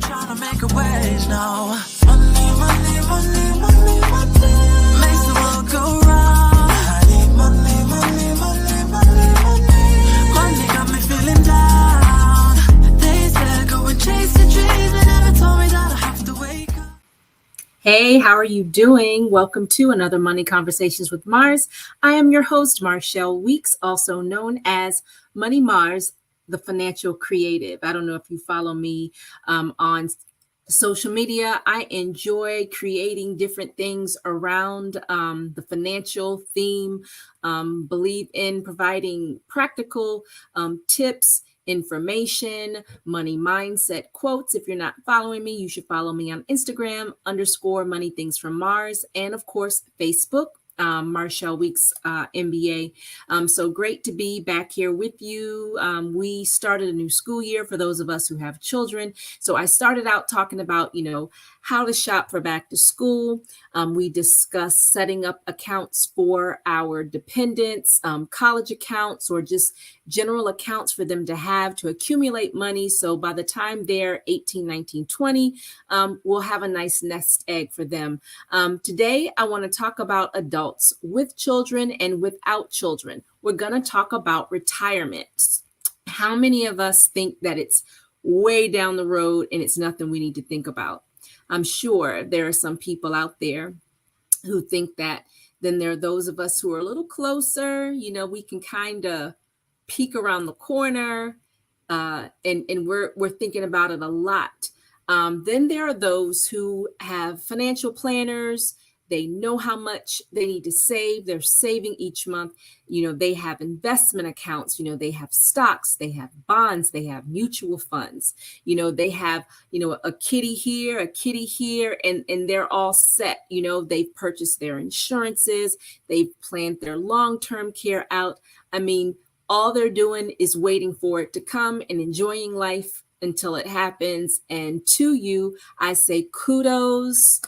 trying to make a wage now. Money, money, money, money, money makes the world go round. I need money, money, money, money, money. Money got me feeling down. They said go and chase the dreams, but never told me that I have to wake up. Hey, how are you doing? Welcome to another Money Conversations with Mars. I am your host, Marshall Weeks, also known as Money Mars, the financial creative. I don't know if you follow me on social media. I enjoy creating different things around the financial theme, believe in providing practical tips, information, money mindset quotes. If you're not following me, you should follow me on Instagram _Money Things from Mars, and of course, Facebook. Marshall Weeks MBA. So great to be back here with you. We started a new school year for those of us who have children. So I started out talking about, how to shop for back to school. We discussed setting up accounts for our dependents, college accounts, or just general accounts for them to have to accumulate money. So by the time they're 18, 19, 20, we'll have a nice nest egg for them. Today, I want to talk about adults with children and without children. We're going to talk about retirement. How many of us think that it's way down the road and it's nothing we need to think about? I'm sure there are some people out there who think that. Then there are those of us who are a little closer. We can kind of peek around the corner, and we're thinking about it a lot. Then there are those who have financial planners. They know how much they need to save. They're saving each month. They have investment accounts. They have stocks, they have bonds, they have mutual funds. They have, a kitty here, a kitty here, and they're all set. They've purchased their insurances. They've planned their long-term care out. I mean, all they're doing is waiting for it to come and enjoying life until it happens. And to you, I say kudos.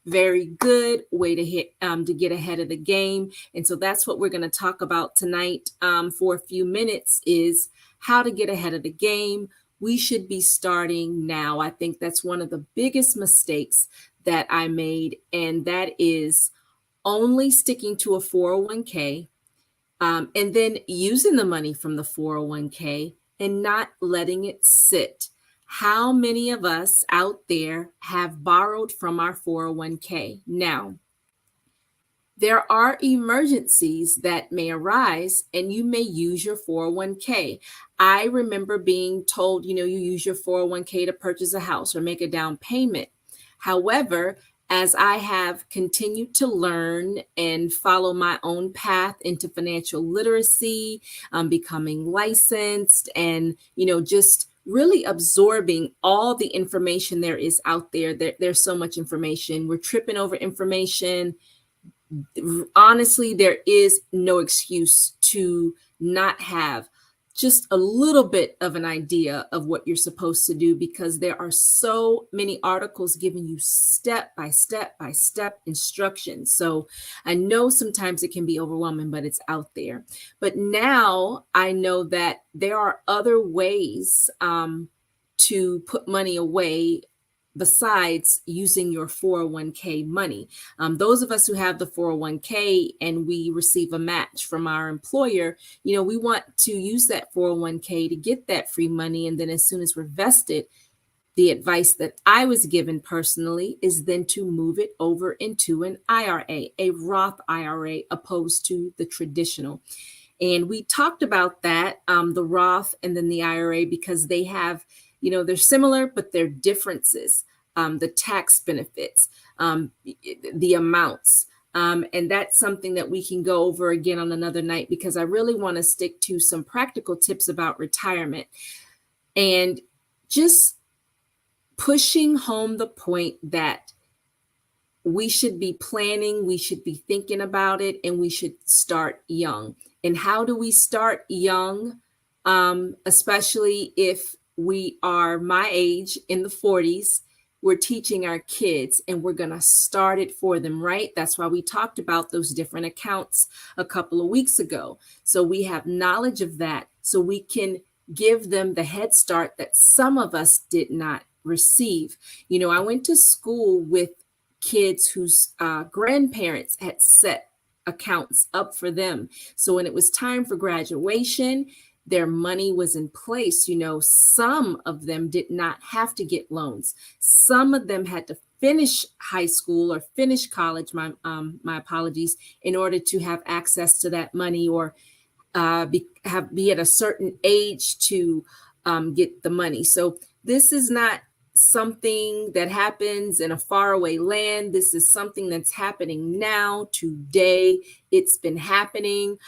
Very good way to get ahead of the game. And so that's what we're going to talk about tonight for a few minutes, is how to get ahead of the game. We should be starting now. I think that's one of the biggest mistakes that I made, and that is only sticking to a 401k and then using the money from the 401k and not letting it sit. How many of us out there have borrowed from our 401k? Now, there are emergencies that may arise and you may use your 401k. I remember being told, you use your 401k to purchase a house or make a down payment. However, as I have continued to learn and follow my own path into financial literacy, becoming licensed, and, just really absorbing all the information there is out there. There's so much information. We're tripping over information. Honestly, there is no excuse to not have just a little bit of an idea of what you're supposed to do, because there are so many articles giving you step by step by step instructions. So I know sometimes it can be overwhelming, but it's out there. But now I know that there are other ways to put money away besides using your 401k money. Those of us who have the 401k and we receive a match from our employer, we want to use that 401k to get that free money. And then as soon as we're vested, the advice that I was given personally is then to move it over into an IRA, a Roth IRA, opposed to the traditional. And we talked about that, the Roth and then the IRA, because they have, they're similar, but they're differences, the tax benefits, the amounts. And that's something that we can go over again on another night, because I really want to stick to some practical tips about retirement and just pushing home the point that we should be planning, we should be thinking about it, and we should start young. And how do we start young? Especially if we are my age, in the 40s, we're teaching our kids and we're going to start it for them, right? That's why we talked about those different accounts a couple of weeks ago. So we have knowledge of that, so we can give them the head start that some of us did not receive. I went to school with kids whose grandparents had set accounts up for them. So when it was time for graduation, their money was in place. Some of them did not have to get loans. Some of them had to finish high school or finish college, my apologies, in order to have access to that money, or be at a certain age to get the money. So this is not something that happens in a faraway land. This is something that's happening now, today. It's been happening.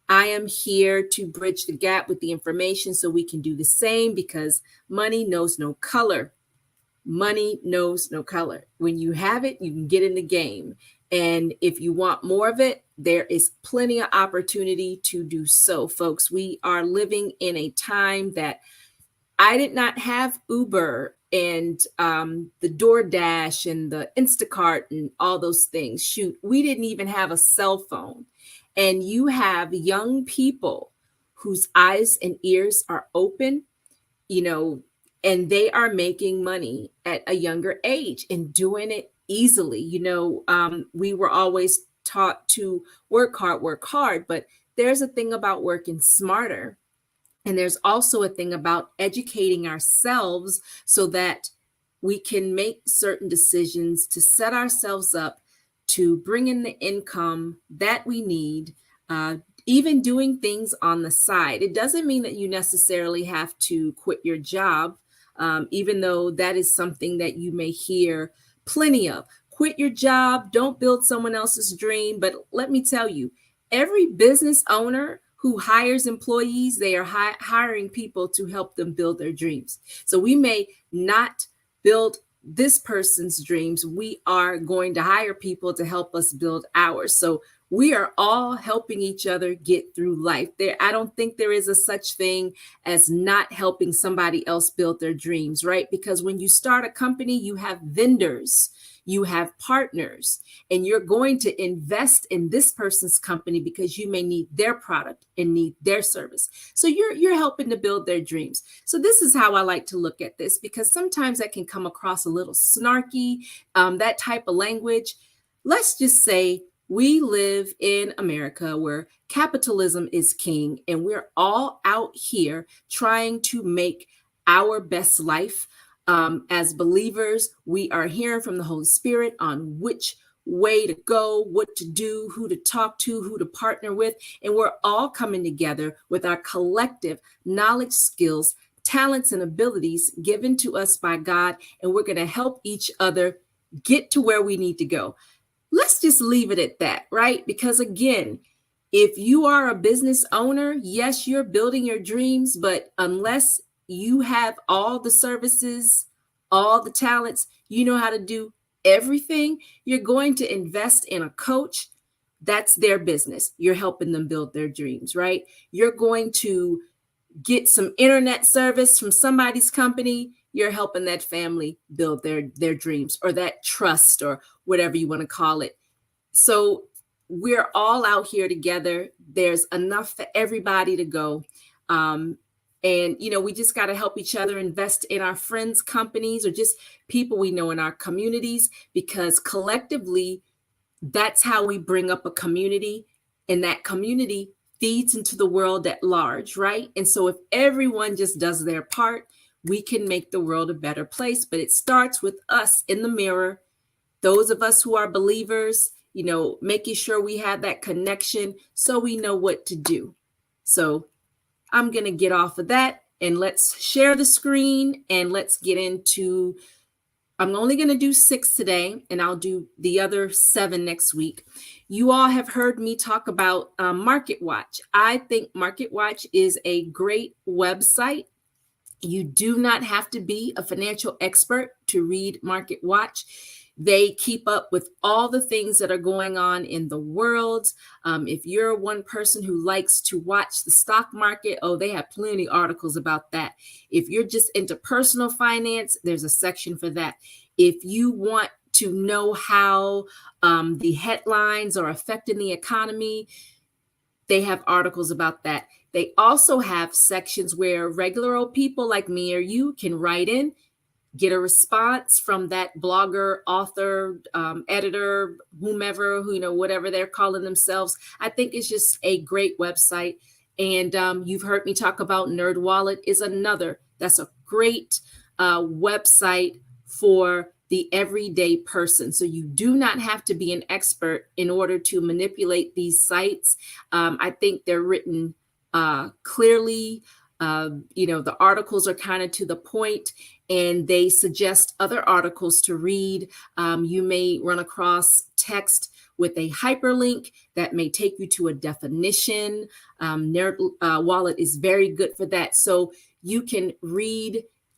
I am here to bridge the gap with the information so we can do the same, because money knows no color. Money knows no color. When you have it, you can get in the game. And if you want more of it, there is plenty of opportunity to do so, folks. We are living in a time that I did not have Uber and the DoorDash and the Instacart and all those things. Shoot, we didn't even have a cell phone. And you have young people whose eyes and ears are open, and they are making money at a younger age and doing it easily. We were always taught to work hard, but there's a thing about working smarter. And there's also a thing about educating ourselves so that we can make certain decisions to set ourselves up to bring in the income that we need, even doing things on the side. It doesn't mean that you necessarily have to quit your job, even though that is something that you may hear plenty of. Quit your job, don't build someone else's dream. But let me tell you, every business owner who hires employees, they are hiring people to help them build their dreams. So we may not build this person's dreams. We are going to hire people to help us build ours. So we are all helping each other get through life. I don't think there is a such thing as not helping somebody else build their dreams, right? Because when you start a company, you have vendors, you have partners, and you're going to invest in this person's company because you may need their product and need their service. So you're helping to build their dreams. So this is how I like to look at this, because sometimes that can come across a little snarky, that type of language. Let's just say we live in America where capitalism is king, and we're all out here trying to make our best life. As believers, we are hearing from the Holy Spirit on which way to go, what to do, who to talk to, who to partner with. And we're all coming together with our collective knowledge, skills, talents, and abilities given to us by God. And we're going to help each other get to where we need to go. Let's just leave it at that, right? Because again, if you are a business owner, yes, you're building your dreams, but unless you have all the services, all the talents, you know how to do everything, you're going to invest in a coach. That's their business. You're helping them build their dreams, right? You're going to get some internet service from somebody's company. You're helping that family build their dreams, or that trust, or whatever you want to call it. So we're all out here together. There's enough for everybody to go. And, we just got to help each other invest in our friends' companies, or just people we know in our communities, because collectively, that's how we bring up a community, and that community feeds into the world at large, right? And so if everyone just does their part, we can make the world a better place. But it starts with us in the mirror, those of us who are believers, making sure we have that connection so we know what to do. So I'm going to get off of that, and let's share the screen, and let's get into, I'm only going to do 6 today, and I'll do the other 7 next week. You all have heard me talk about MarketWatch. I think MarketWatch is a great website. You do not have to be a financial expert to read MarketWatch. They keep up with all the things that are going on in the world. If you're one person who likes to watch the stock market, they have plenty of articles about that. If you're just into personal finance, there's a section for that. If you want to know how the headlines are affecting the economy, they have articles about that. They also have sections where regular old people like me or you can write in get a response from that blogger, author, editor, whomever, whatever they're calling themselves. I think it's just a great website. And you've heard me talk about NerdWallet is another. That's a great website for the everyday person. So you do not have to be an expert in order to manipulate these sites. I think they're written clearly. The articles are kind of to the point, and they suggest other articles to read. You may run across text with a hyperlink that may take you to a definition. NerdWallet is very good for that. So you can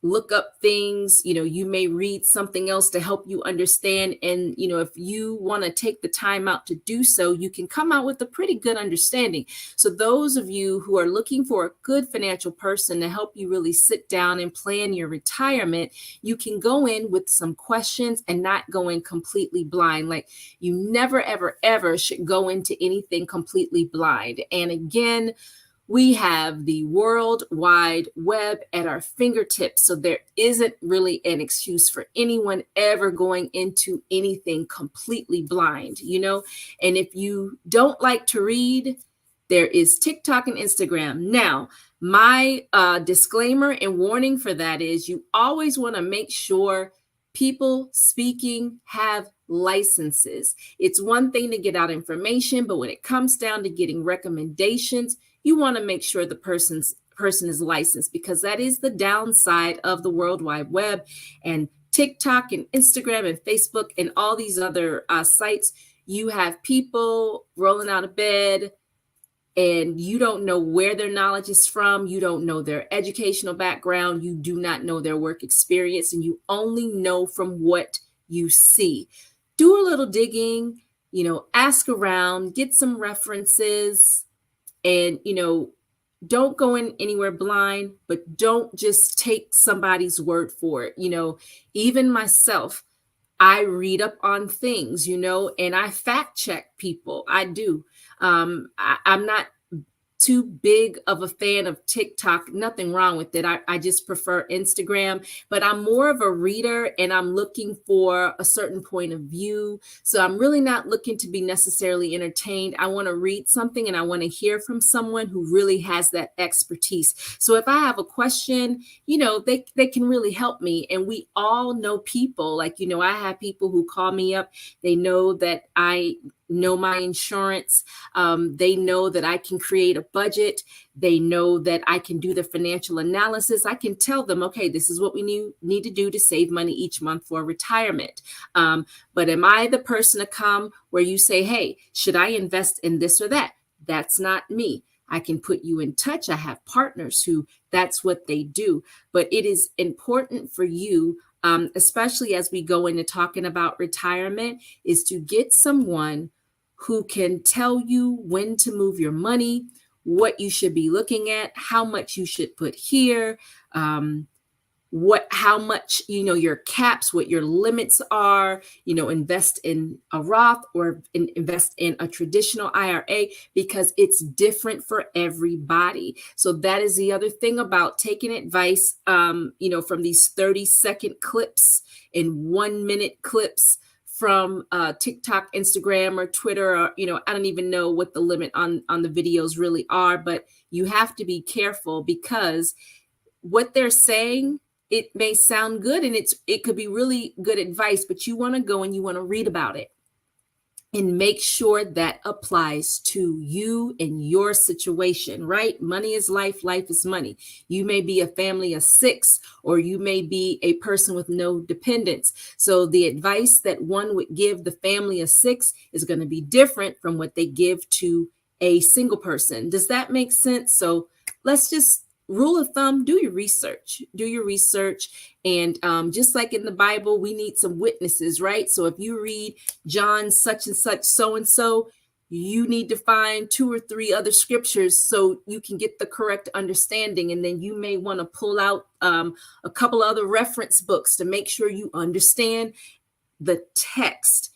look up things, you may read something else to help you understand. And, if you want to take the time out to do so, you can come out with a pretty good understanding. So those of you who are looking for a good financial person to help you really sit down and plan your retirement, you can go in with some questions and not go in completely blind. Like, you never, ever, ever should go into anything completely blind. And again, we have the World Wide Web at our fingertips. So there isn't really an excuse for anyone ever going into anything completely blind, And if you don't like to read, there is TikTok and Instagram. Now, my disclaimer and warning for that is you always want to make sure people speaking have licenses. It's one thing to get out information, but when it comes down to getting recommendations, you want to make sure the person is licensed, because that is the downside of the World Wide Web and TikTok and Instagram and Facebook and all these other sites. You have people rolling out of bed and you don't know where their knowledge is from. You don't know their educational background. You do not know their work experience, and you only know from what you see. Do a little digging, ask around, get some references. And, don't go in anywhere blind, but don't just take somebody's word for it. Even myself, I read up on things, and I fact check people. I do. I'm not too big of a fan of TikTok. Nothing wrong with it. I just prefer Instagram, but I'm more of a reader and I'm looking for a certain point of view. So I'm really not looking to be necessarily entertained. I want to read something and I want to hear from someone who really has that expertise. So if I have a question, they can really help me. And we all know people like, I have people who call me up. They know that I know my insurance. They know that I can create a budget. They know that I can do the financial analysis. I can tell them, okay, this is what we need to do to save money each month for retirement. But am I the person to come where you say, hey, should I invest in this or that? That's not me. I can put you in touch. I have partners who that's what they do. But it is important for you, especially as we go into talking about retirement, is to get someone who can tell you when to move your money, what you should be looking at, how much you should put here, how much, your caps, what your limits are, invest in a Roth or invest in a traditional IRA, because it's different for everybody. So that is the other thing about taking advice, from these 30-second clips and 1-minute clips from TikTok, Instagram, or Twitter, or, I don't even know what the limit on the videos really are, but you have to be careful because what they're saying, it may sound good and it could be really good advice, but you want to go and you want to read about it and make sure that applies to you and your situation, right? Money is life, life is money. You may be a family of 6, or you may be a person with no dependents. So the advice that one would give the family of 6 is going to be different from what they give to a single person. Does that make sense? So let's just rule of thumb, do your research. And just like in the Bible, we need some witnesses, right? So if you read John such and such, so-and-so, you need to find 2 or 3 other scriptures so you can get the correct understanding. And then you may want to pull out a couple other reference books to make sure you understand the text,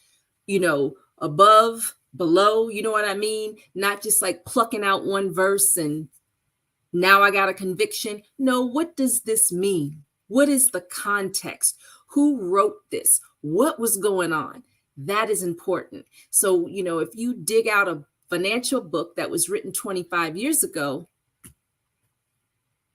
above, below, you know what I mean? Not just like plucking out one verse and now I got a conviction. No, what does this mean? What is the context? Who wrote this? What was going on? That is important. So, if you dig out a financial book that was written 25 years ago,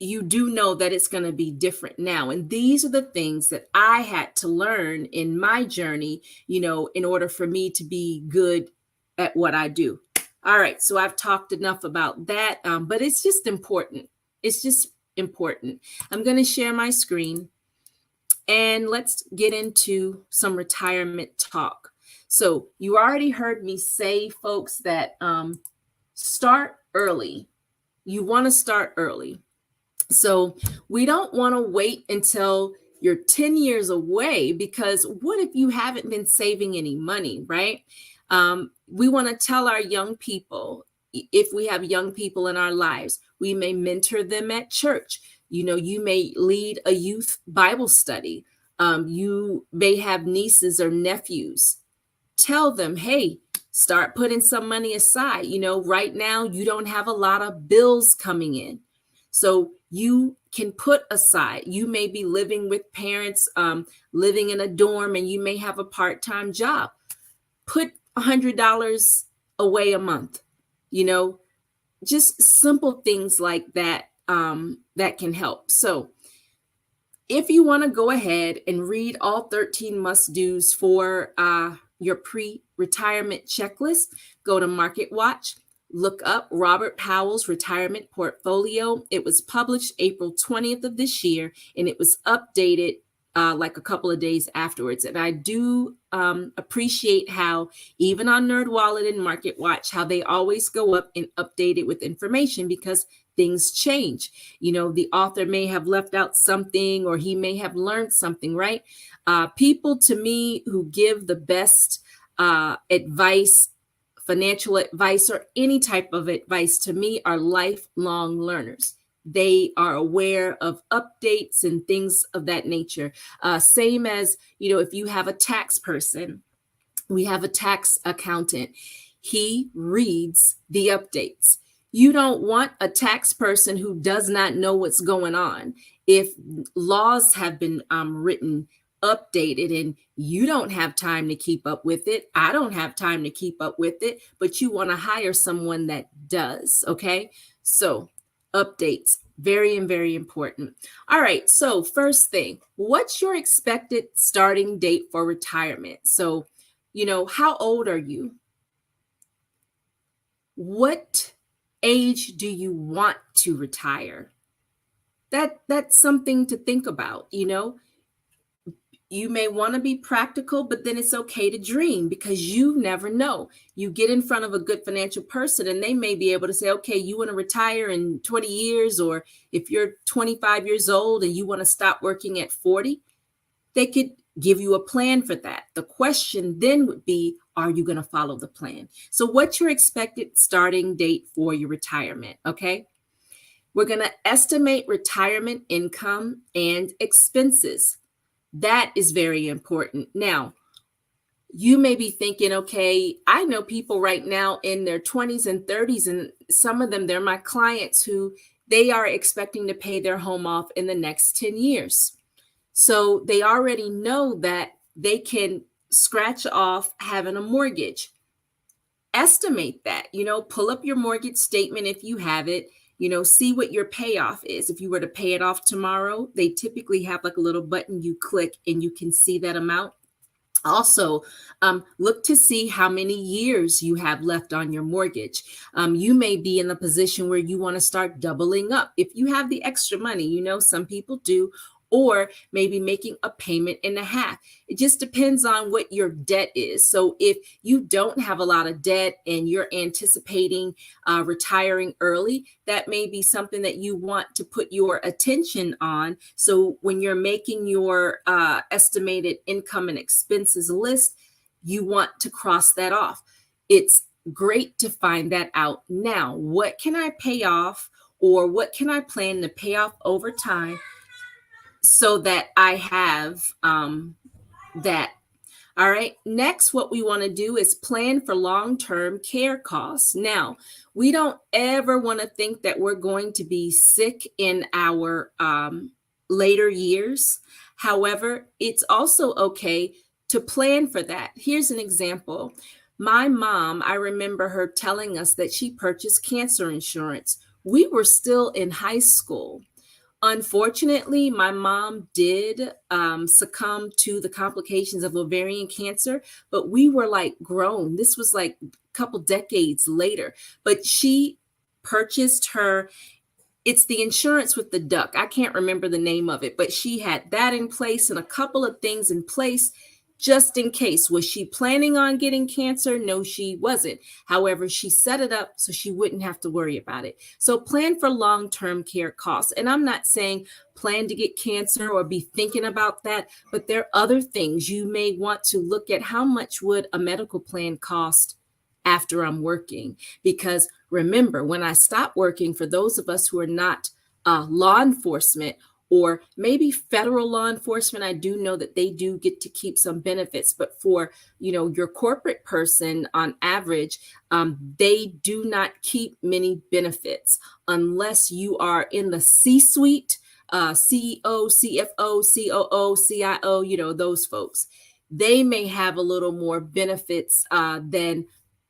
you do know that it's going to be different now. And these are the things that I had to learn in my journey, in order for me to be good at what I do. All right. So I've talked enough about that, but it's just important. It's just important. I'm going to share my screen and let's get into some retirement talk. So you already heard me say, folks, that start early. You want to start early. So we don't want to wait until you're 10 years away, because what if you haven't been saving any money, right? We want to tell our young people, if we have young people in our lives, we may mentor them at church. You may lead a youth Bible study. You may have nieces or nephews. Tell them, hey, start putting some money aside. Right now you don't have a lot of bills coming in. So you can put aside. You may be living with parents, living in a dorm, and you may have a part-time job. Put $100 away a month. Just simple things like that that can help. So if you want to go ahead and read all 13 must-dos for your pre-retirement checklist, go to MarketWatch. Look up Robert Powell's retirement portfolio. It was published April 20th of this year, and it was updated like a couple of days afterwards. And I do appreciate how even on NerdWallet and MarketWatch, how they always go up and update it with information, because things change. The author may have left out something, or he may have learned something, right? People to me who give the best advice, financial advice, or any type of advice, to me, are lifelong learners. They are aware of updates and things of that nature. Same as, if you have a tax person, we have a tax accountant. He reads the updates. You don't want a tax person who does not know what's going on. If laws have been written, updated, and you don't have time to keep up with it, I don't have time to keep up with it, but you want to hire someone that does. Okay. So updates, very, very important. All right. So first thing, what's your expected starting date for retirement? So, how old are you? What age do you want to retire? That's something to think about. You may want to be practical, but then it's okay to dream, because you never know. You get in front of a good financial person and they may be able to say, okay, you want to retire in 20 years, or if you're 25 years old and you want to stop working at 40, they could give you a plan for that. The question then would be, are you going to follow the plan? So what's your expected starting date for your retirement? Okay. We're going to estimate retirement income and expenses. That is very important. Now, you may be thinking, okay, I know people right now in their 20s and 30s, and some of them, they're my clients, who they are expecting to pay their home off in the next 10 years. So they already know that they can scratch off having a mortgage. Estimate that, pull up your mortgage statement if you have it. See what your payoff is. If you were to pay it off tomorrow, they typically have like a little button you click and you can see that amount. Also, look to see how many years you have left on your mortgage. You may be in the position where you want to start doubling up. If you have the extra money, some people do, or maybe making a payment and a half. It just depends on what your debt is. So if you don't have a lot of debt and you're anticipating retiring early, that may be something that you want to put your attention on. So when you're making your estimated income and expenses list, you want to cross that off. It's great to find that out now. What can I pay off, or what can I plan to pay off over time, so that I have that. All right. Next, what we want to do is plan for long-term care costs. Now, we don't ever want to think that we're going to be sick in our later years. However, it's also okay to plan for that. Here's an example. My mom, I remember her telling us that she purchased cancer insurance. We were still in high school. Unfortunately, my mom did succumb to the complications of ovarian cancer, but we were like grown. This was like a couple decades later. But she purchased her, it's the insurance with the duck. I can't remember the name of it, but she had that in place and a couple of things in place just in case. Was she planning on getting cancer? No, she wasn't. However, she set it up so she wouldn't have to worry about it. So plan for long-term care costs. And I'm not saying plan to get cancer or be thinking about that, but there are other things you may want to look at. How much would a medical plan cost after I'm working? Because remember, when I stop working, for those of us who are not law enforcement or maybe federal law enforcement, I do know that they do get to keep some benefits. But for, your corporate person on average, they do not keep many benefits unless you are in the C-suite, CEO, CFO, COO, CIO, those folks. They may have a little more benefits than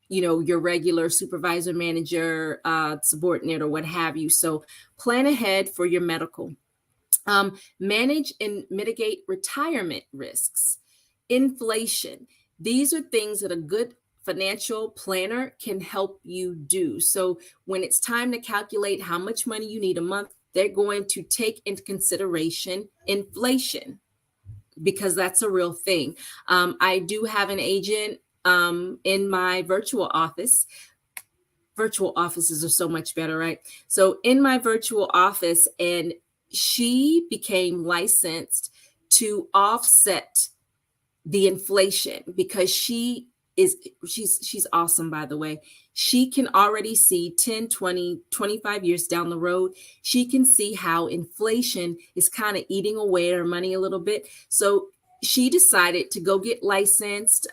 your regular supervisor, manager, subordinate, or what have you. So plan ahead for your medical. Manage and mitigate retirement risks. Inflation. These are things that a good financial planner can help you do. So when it's time to calculate how much money you need a month, they're going to take into consideration inflation because that's a real thing. I do have an agent in my virtual office. Virtual offices are so much better, right? So in my virtual office, and she became licensed to offset the inflation because she's awesome, by the way. She can already see 10, 20, 25 years down the road. She can see how inflation is kind of eating away at her money a little bit. So she decided to go get licensed,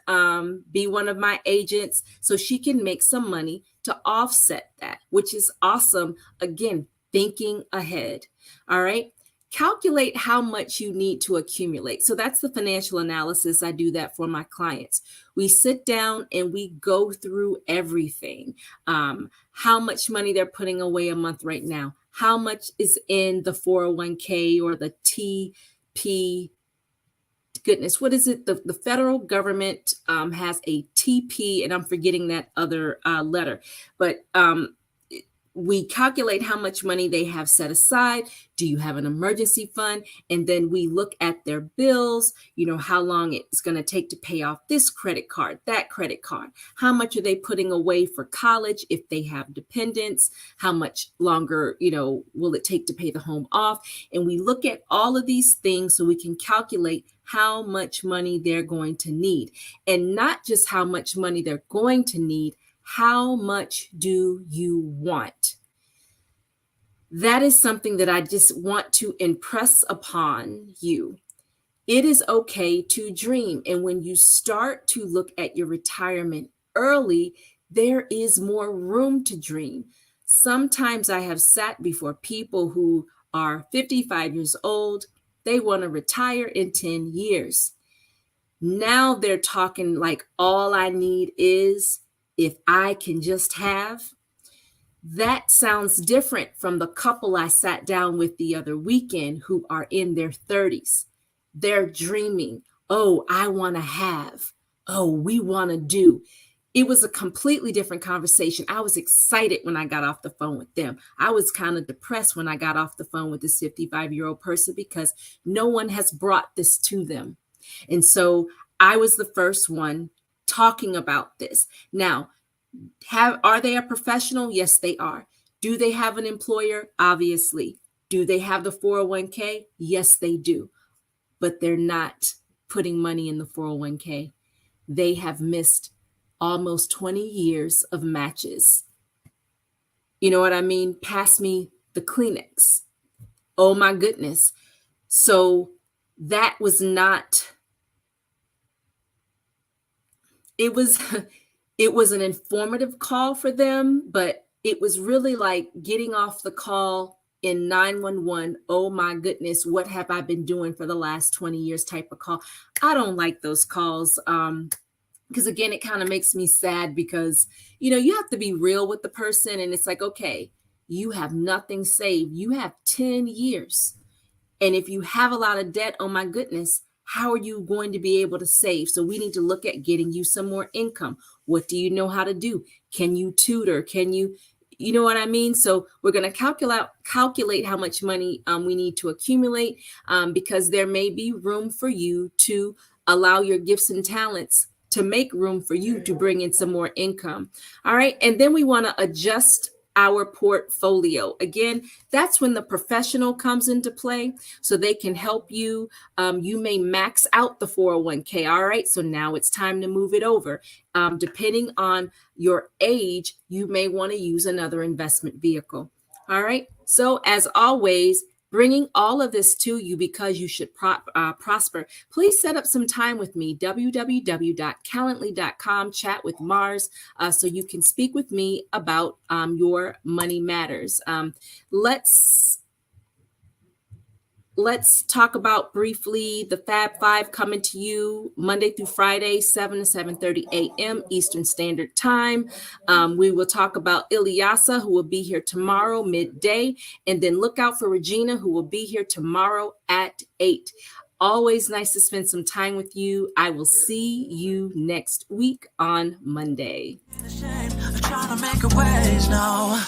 be one of my agents so she can make some money to offset that, which is awesome. Again, thinking ahead. All right. Calculate how much you need to accumulate. So that's the financial analysis. I do that for my clients. We sit down and we go through everything. How much money they're putting away a month right now. How much is in the 401k or the TP. Goodness, what is it? The federal government has a TP, and I'm forgetting that other letter. But we calculate how much money they have set aside. Do you have an emergency fund? And then we look at their bills, how long it's going to take to pay off this credit card, that credit card. How much are they putting away for college if they have dependents? How much longer, will it take to pay the home off? And we look at all of these things so we can calculate how much money they're going to need. And not just how much money they're going to need, how much do you want? That is something that I just want to impress upon you. It is okay to dream. And when you start to look at your retirement early, there is more room to dream. Sometimes I have sat before people who are 55 years old. They want to retire in 10 years. Now they're talking like all I need is if I can just have. That sounds different from the couple I sat down with the other weekend who are in their 30s. They're dreaming. Oh, I want to have. Oh, we want to do. It was a completely different conversation. I was excited when I got off the phone with them. I was kind of depressed when I got off the phone with this 55-year-old person because no one has brought this to them. And so I was the first one talking about this. Now, are they a professional? Yes, they are. Do they have an employer? Obviously. Do they have the 401k? Yes, they do. But they're not putting money in the 401k. They have missed almost 20 years of matches. You know what I mean? Pass me the Kleenex. Oh my goodness. So that was not, it was an informative call for them, but it was really like getting off the call in 911, oh my goodness, what have I been doing for the last 20 years type of call. I don't like those calls. Because again, it kind of makes me sad because, you have to be real with the person. And it's like, okay, you have nothing saved. You have 10 years. And if you have a lot of debt, oh my goodness, how are you going to be able to save? So we need to look at getting you some more income. What do you know how to do? Can you tutor? Can you know what I mean? So we're going to calculate how much money we need to accumulate because there may be room for you to allow your gifts and talents to make room for you to bring in some more income. All right. And then we want to adjust our portfolio. Again, that's when the professional comes into play so they can help you. You may max out the 401k. All right. So now it's time to move it over. Depending on your age, you may want to use another investment vehicle. All right. So as always, bringing all of this to you because you should prosper. Please set up some time with me, www.calendly.com, chat with Mars, so you can speak with me about your money matters. Let's talk about briefly the Fab Five coming to you Monday through Friday, 7 to 7:30 a.m. Eastern Standard Time. We will talk about Ilyasa, who will be here tomorrow midday, and then look out for Regina, who will be here tomorrow at 8. Always nice to spend some time with you. I will see you next week on Monday. Trying to make a ways now.